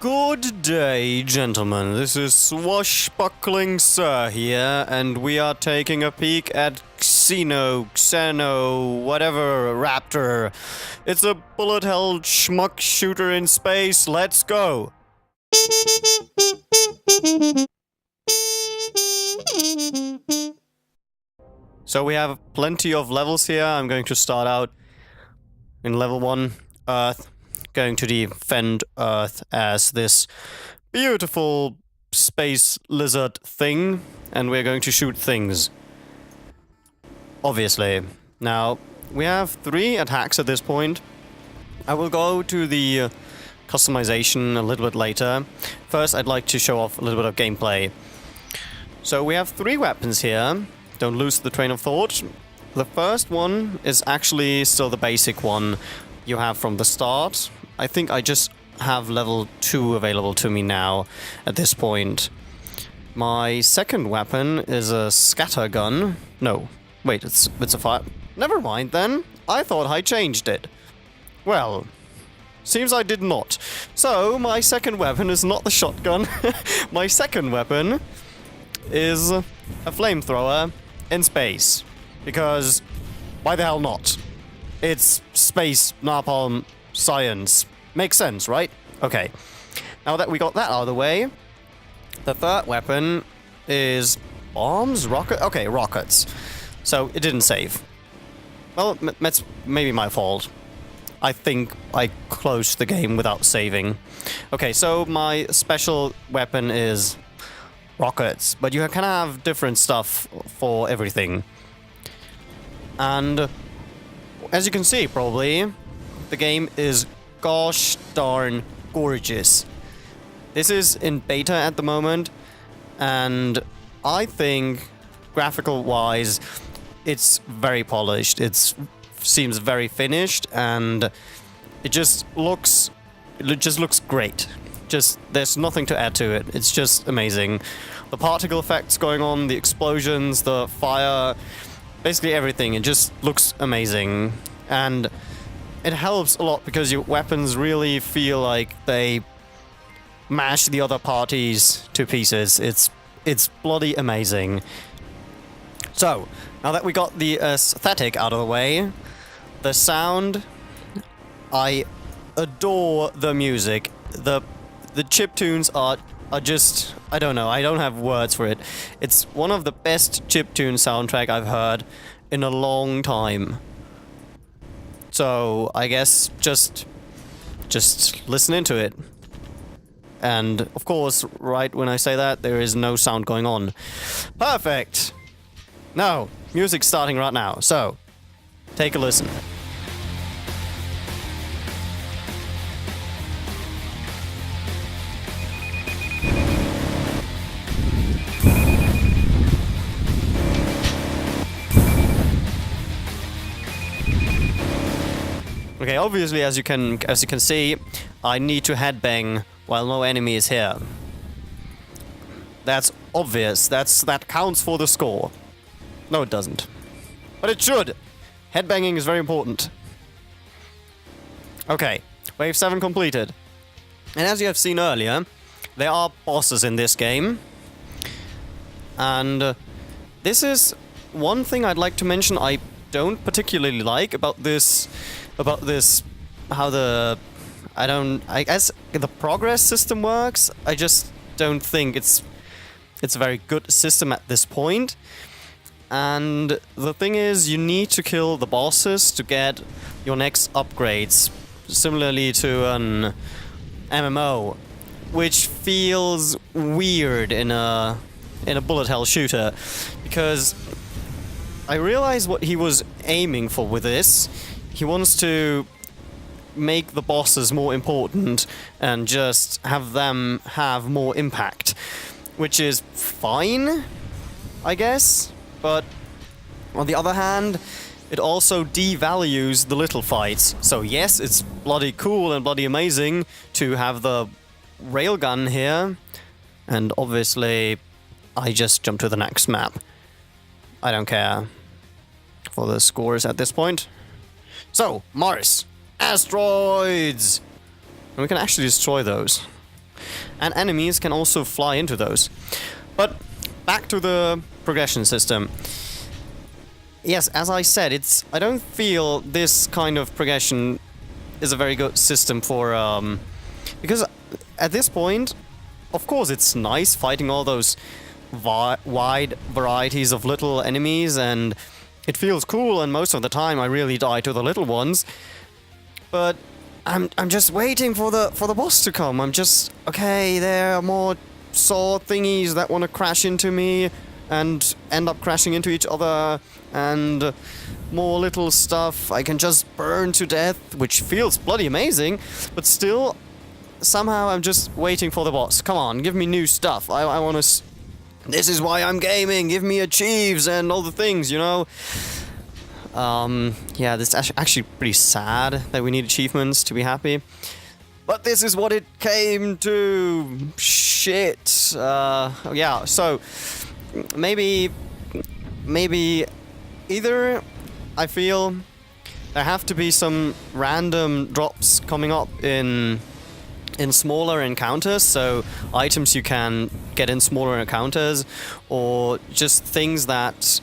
Good day, gentlemen. This is SwashbucklingSir here, and we are taking a peek at whatever raptor. It's a bullet-hell schmuck shooter in space. Let's go! So we have plenty of levels here. I'm going to start out in level 1, Earth. Going to defend Earth as this beautiful space lizard thing, and we're going to shoot things. Obviously. Now, we have 3 attacks at this point. I will go to the customization a little bit later. First, I'd like to show off a little bit of gameplay. So we have 3 weapons here. Don't lose the train of thought. The first one is actually still the basic one you have from the start. I think I just have level 2 available to me now at this point. My second weapon is a scatter gun. No, wait, it's a fire. Never mind then. I thought I changed it. Well, seems I did not. So, my second weapon is not the shotgun. My second weapon is a flamethrower in space. Because, why the hell not? It's space, napalm, science. Makes sense, right? Okay. Now that we got that out of the way, the third weapon is bombs? Okay, rockets. So, it didn't save. Well, that's maybe my fault. I think I closed the game without saving. Okay, so my special weapon is rockets, but you can have different stuff for everything. And as you can see, probably, the game is gosh darn gorgeous. This is in beta at the moment, and I think graphical-wise, it's very polished. It seems very finished, and it just looks great. There's nothing to add to it. It's just amazing. The particle effects going on, the explosions, the fire, basically everything. It just looks amazing, and it helps a lot because your weapons really feel like they mash the other parties to pieces. It's bloody amazing. So, now that we got the aesthetic out of the way, the sound, I adore the music. The chiptunes are just, I don't know, I don't have words for it. It's one of the best chiptune soundtrack I've heard in a long time. So, I guess just listen into it. And, of course, right when I say that, there is no sound going on. Perfect! Now, music's starting right now, so, take a listen. Okay, obviously, as you can see, I need to headbang while no enemy is here. That's obvious. That counts for the score. No, it doesn't. But it should. Headbanging is very important. Okay, wave 7 completed. And as you have seen earlier, there are bosses in this game. And this is one thing I'd like to mention I don't particularly like about this, I guess the progress system works. I just don't think it's a very good system at this point. And the thing is, you need to kill the bosses to get your next upgrades, similarly to an MMO, which feels weird in a bullet hell shooter, because I realize what he was aiming for with this. He wants to make the bosses more important and just have them have more impact, which is fine, I guess, but on the other hand, it also devalues the little fights. So yes, it's bloody cool and bloody amazing to have the railgun here, and obviously I just jump to the next map. I don't care for the scores at this point. So, Mars. Asteroids! And we can actually destroy those. and enemies can also fly into those. But back to the progression system. Yes, as I said, I don't feel this kind of progression is a very good system for, because at this point, of course it's nice fighting all those wide varieties of little enemies, and it feels cool, and most of the time I really die to the little ones. But I'm just waiting for the boss to come. I'm just, okay, there are more sword thingies that want to crash into me and end up crashing into each other, and more little stuff I can just burn to death, which feels bloody amazing, but still, somehow I'm just waiting for the boss. Come on, give me new stuff. I want to... This is why I'm gaming. Give me achieves and all the things, you know? Yeah, this is actually pretty sad that we need achievements to be happy. But this is what it came to. Shit. Yeah, so maybe either I feel there have to be some random drops coming up in smaller encounters, so items you can get in smaller encounters, or just things that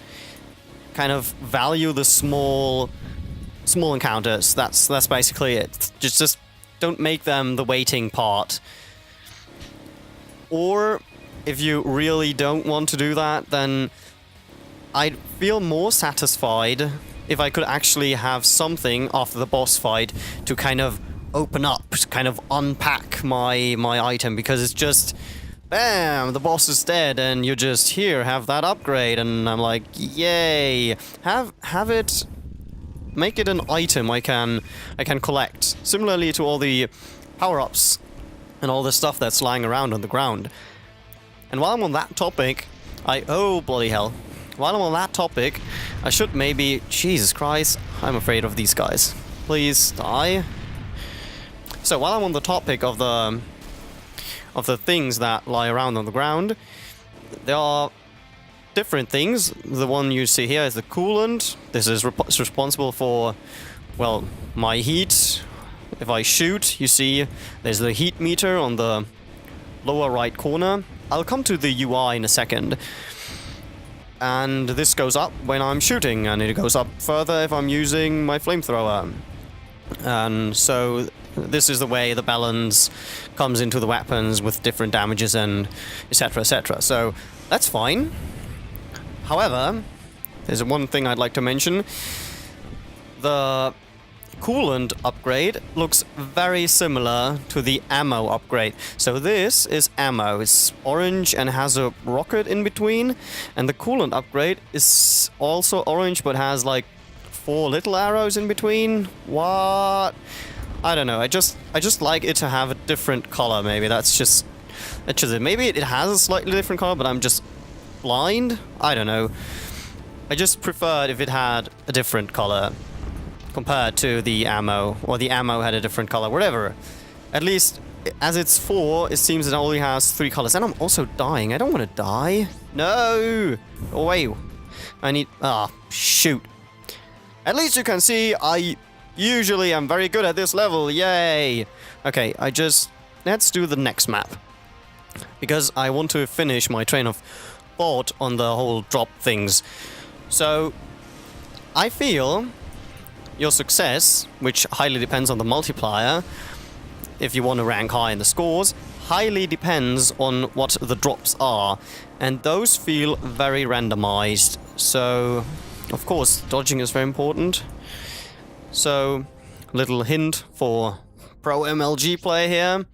kind of value the small encounters. That's basically it. Just don't make them the waiting part. Or if you really don't want to do that, then I'd feel more satisfied if I could actually have something after the boss fight to kind of open up, kind of unpack my item, because it's just, bam, the boss is dead, and you're just, here, have that upgrade, and I'm like, yay, have it, make it an item I can collect, similarly to all the power-ups and all the stuff that's lying around on the ground. And while I'm on that topic, oh bloody hell, while I'm on that topic, I should maybe, Jesus Christ, I'm afraid of these guys, please die. So while I'm on the topic of the things that lie around on the ground, there are different things. The one you see here is the coolant. This is responsible for, well, my heat. If I shoot, you see there's the heat meter on the lower right corner. I'll come to the UI in a second. And this goes up when I'm shooting, and it goes up further if I'm using my flamethrower. And so this is the way the balance comes into the weapons with different damages and etc, etc. So that's fine. However, there's one thing I'd like to mention. The coolant upgrade looks very similar to the ammo upgrade. So this is ammo. It's orange and has a rocket in between. And the coolant upgrade is also orange but has like 4 little arrows in between. What? I don't know. I just like it to have a different color. Maybe that's just it. Maybe it has a slightly different color, but I'm just blind. I don't know. I just preferred if it had a different color compared to the ammo, or the ammo had a different color, whatever. At least, as it's 4, it seems it only has 3 colors. And I'm also dying. I don't want to die. No! Oh, wait. I need... shoot. At least you can see I usually am very good at this level. Yay! Okay, let's do the next map. Because I want to finish my train of thought on the whole drop things. So, I feel your success, which highly depends on the multiplier, if you want to rank high in the scores, highly depends on what the drops are. And those feel very randomized. So, of course, dodging is very important. So, little hint for pro MLG play here.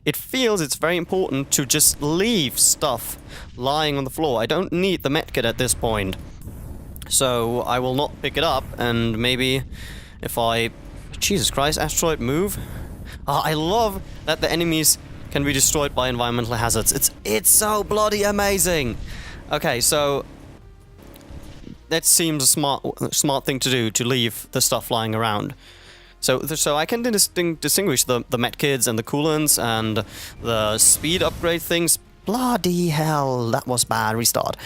It feels it's very important to just leave stuff lying on the floor. I don't need the medkit at this point. So, I will not pick it up, and maybe if I... Jesus Christ, asteroid move. I love that the enemies can be destroyed by environmental hazards. It's so bloody amazing! Okay, so... that seems a smart thing to do, to leave the stuff lying around. So I can distinguish the medkits and the coolants and the speed upgrade things. Bloody hell, that was bad. Restart.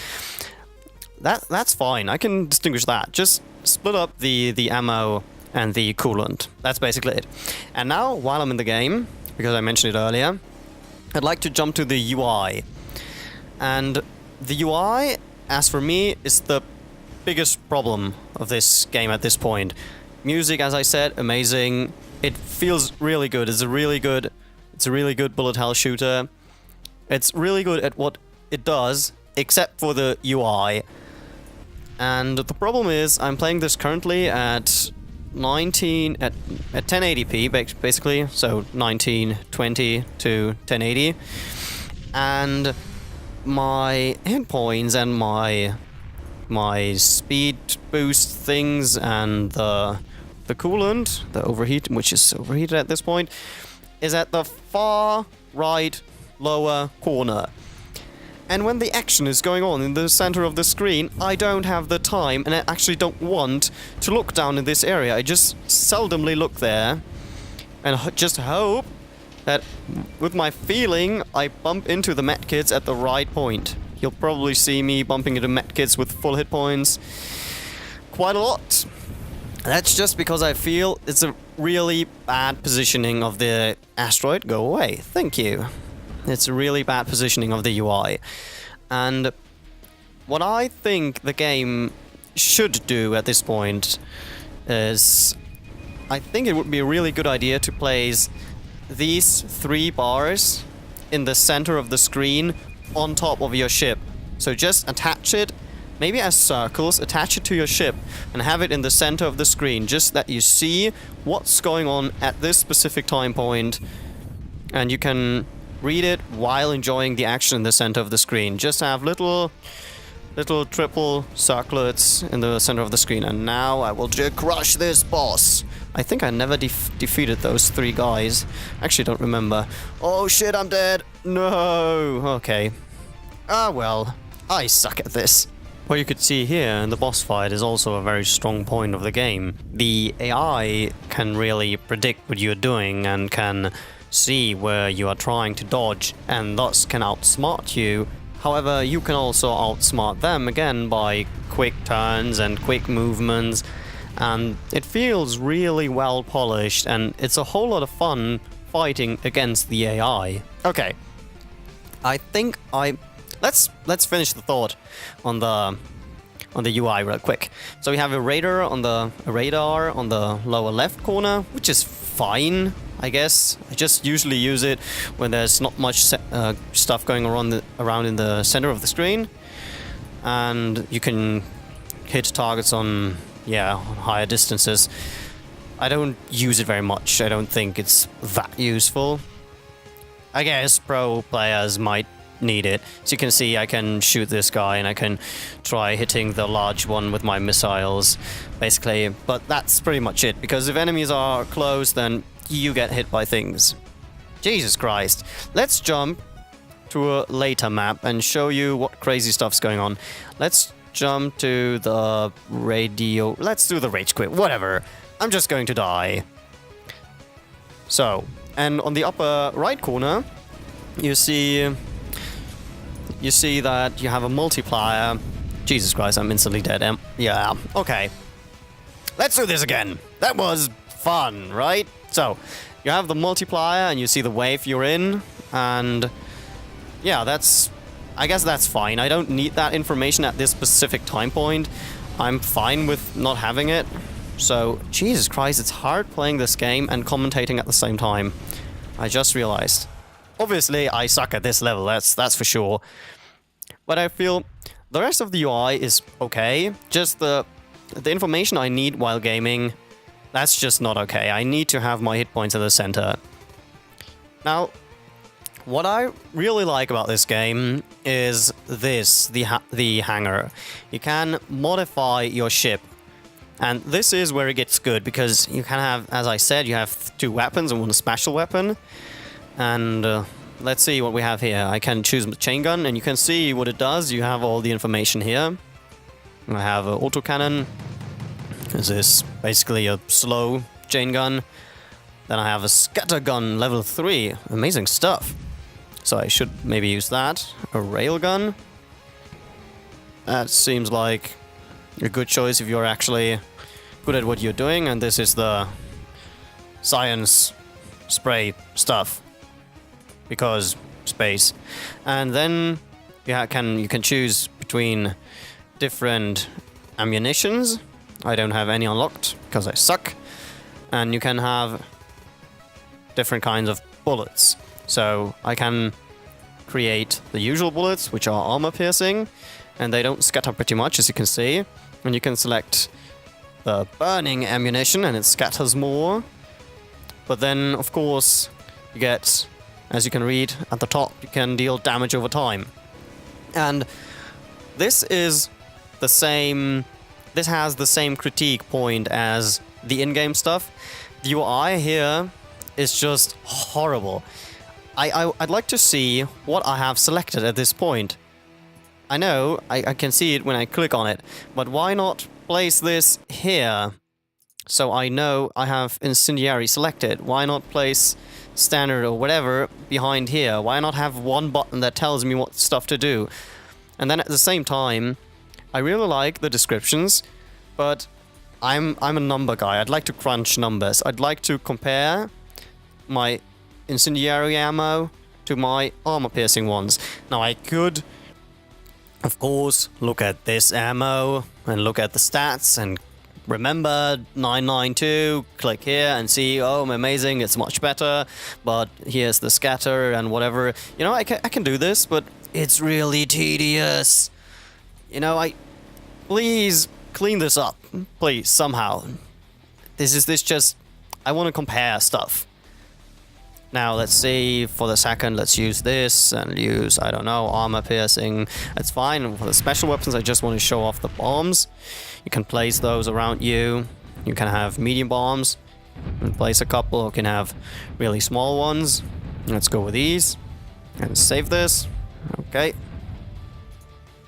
That's fine. I can distinguish that. Just split up the ammo and the coolant. That's basically it. And now, while I'm in the game, because I mentioned it earlier, I'd like to jump to the UI. And the UI, as for me, is the biggest problem of this game at this point. Music, as I said, amazing. It feels really good. It's a really good bullet hell shooter. It's really good at what it does, except for the UI. And the problem is, I'm playing this currently at 1080p basically, so 1920 to 1080, and my hit points and my speed boost things and the coolant, the overheat, which is overheated at this point, is at the far right lower corner. And when the action is going on in the center of the screen, I don't have the time, and I actually don't want to look down in this area. I just seldomly look there, and just hope that with my feeling, I bump into the medkits at the right point. You'll probably see me bumping into medkits with full hit points quite a lot. That's just because I feel it's a really bad positioning of the asteroid. Go away. Thank you. It's a really bad positioning of the UI. And what I think the game should do at this point is, I think it would be a really good idea to place these 3 bars in the center of the screen on top of your ship. So just attach it, maybe as circles, attach it to your ship and have it in the center of the screen, just that you see what's going on at this specific time point, and you can read it while enjoying the action in the center of the screen. Just have little triple circlets in the center of the screen. And now I will crush this boss. I think I never defeated those 3 guys. Actually, don't remember. Oh shit, I'm dead. No. Okay. Ah well, I suck at this. What you could see here in the boss fight is also a very strong point of the game. The AI can really predict what you're doing and can see where you are trying to dodge, and thus can outsmart you. However, you can also outsmart them again by quick turns and quick movements, and it feels really well polished, and it's a whole lot of fun fighting against the AI. Okay, I think let's finish the thought on the UI real quick. So we have a radar on the lower left corner, which is fine, I guess. I just usually use it when there's not much stuff going around in the center of the screen, and you can hit targets on higher distances. I don't use it very much. I don't think it's that useful. I guess pro players might need it. So you can see I can shoot this guy and I can try hitting the large one with my missiles, basically. But that's pretty much it, because if enemies are close, then you get hit by things. Jesus Christ. Let's jump to a later map and show you what crazy stuff's going on. Let's jump to the radio. Let's do the rage quit. Whatever. I'm just going to die. So, and on the upper right corner, you see that you have a multiplier. Jesus Christ, I'm instantly dead. Yeah, okay. Let's do this again. That was fun, right? So, you have the multiplier and you see the wave you're in, and yeah, I guess that's fine. I don't need that information at this specific time point. I'm fine with not having it. So, Jesus Christ, it's hard playing this game and commentating at the same time. I just realized. Obviously, I suck at this level, that's for sure. But I feel the rest of the UI is okay. Just the information I need while gaming, that's just not okay. I need to have my hit points at the center. Now, what I really like about this game is this, the hangar. You can modify your ship. And this is where it gets good, because you can have, as I said, you have 2 weapons and 1 special weapon. And let's see what we have here. I can choose a chain gun, and you can see what it does. You have all the information here. I have an autocannon. This is basically a slow chain gun. Then I have a scatter gun level 3. Amazing stuff. So I should maybe use that. A railgun. That seems like a good choice if you're actually good at what you're doing. And this is the science spray stuff. Because space. And then you can choose between different ammunitions. I don't have any unlocked because I suck. And you can have different kinds of bullets. So I can create the usual bullets, which are armor piercing, and they don't scatter pretty much, as you can see. And you can select the burning ammunition, and it scatters more. But then, of course, you get, as you can read at the top, you can deal damage over time. And this is the same... This has the same critique point as the in-game stuff. The UI here is just horrible. I'd like to see what I have selected at this point. I know, I can see it when I click on it, but why not place this here? So I know I have Incendiary selected. Why not place Standard or whatever behind here? Why not have one button that tells me what stuff to do? And then at the same time, I really like the descriptions, but I'm a number guy. I'd like to crunch numbers. I'd like to compare my Incendiary ammo to my armor-piercing ones. Now I could, of course, look at this ammo and look at the stats and remember 992, click here and see, oh, amazing, it's much better, but here's the scatter and whatever. You know, I can do this, but it's really tedious. You know, please clean this up, please, somehow. This just, I want to compare stuff. Now, let's see, for the second, let's use this and use, I don't know, armor piercing. That's fine. For the special weapons, I just want to show off the bombs. You can place those around you. You can have medium bombs and place a couple. You can have really small ones. Let's go with these and save this. Okay.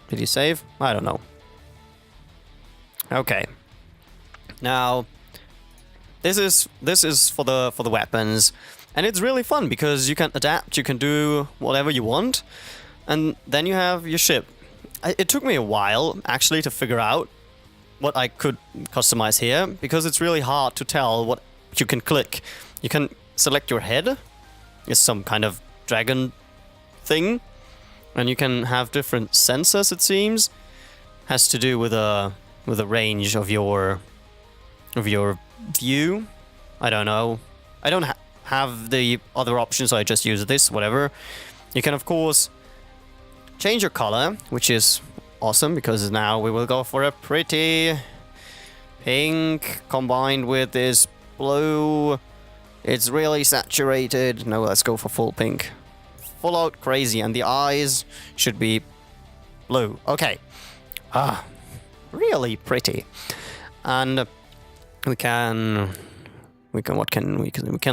Did you save? I don't know. Okay. Now, this is for the weapons. And it's really fun because you can adapt, you can do whatever you want, and then you have your ship. It took me a while, actually, to figure out what I could customize here, because it's really hard to tell what you can click. You can select your head, it's some kind of dragon thing, and you can have different sensors, it seems. Has to do with the range of your view. I don't know. I don't have the other options, so I just use this, whatever. You can, of course, change your color, which is awesome, because now we will go for a pretty pink combined with this blue. It's really saturated. No, let's go for full pink. Full out crazy, and the eyes should be blue. Okay. Really pretty. And we can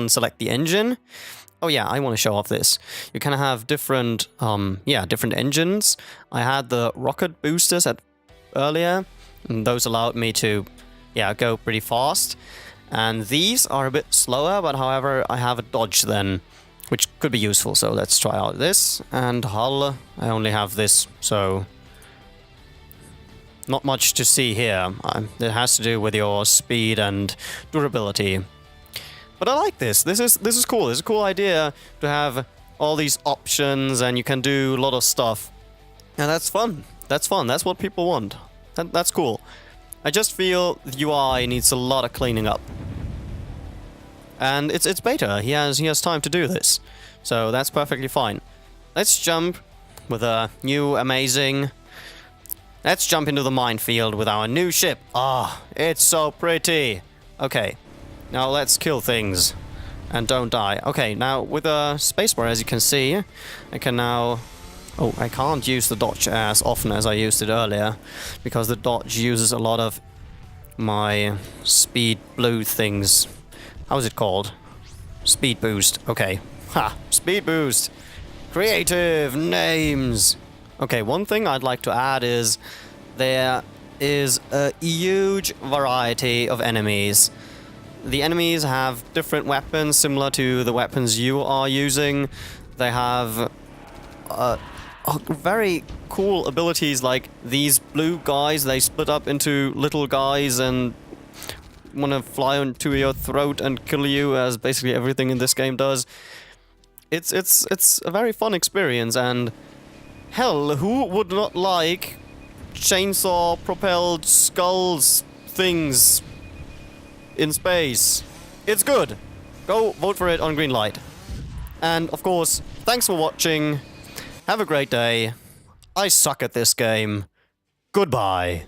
select the engine. Oh yeah, I want to show off this. You can have different different engines. I had the rocket boosters earlier, and those allowed me to go pretty fast. And these are a bit slower, but however, I have a dodge then, which could be useful. So let's try out this. And hull, I only have this, so not much to see here. It has to do with your speed and durability. But I like this. This is cool. It's a cool idea to have all these options, and you can do a lot of stuff. And that's fun. That's fun. That's what people want. That's cool. I just feel the UI needs a lot of cleaning up. And it's beta. He has time to do this. So that's perfectly fine. Let's jump with a new amazing... Let's jump into the minefield with our new ship. It's so pretty. Okay. Now let's kill things and don't die. Okay, now with a spacebar, as you can see, I can now... Oh, I can't use the dodge as often as I used it earlier, because the dodge uses a lot of my speed blue things. How is it called? Speed boost. Okay. Ha! Speed boost! Creative names! Okay, one thing I'd like to add is there is a huge variety of enemies. The enemies have different weapons similar to the weapons you are using. They have very cool abilities, like these blue guys. They split up into little guys and want to fly onto your throat and kill you, as basically everything in this game does. It's a very fun experience, and hell, who would not like chainsaw-propelled skulls things in space? It's good. Go vote for it on Greenlight. And of course, thanks for watching. Have a great day. I suck at this game. Goodbye.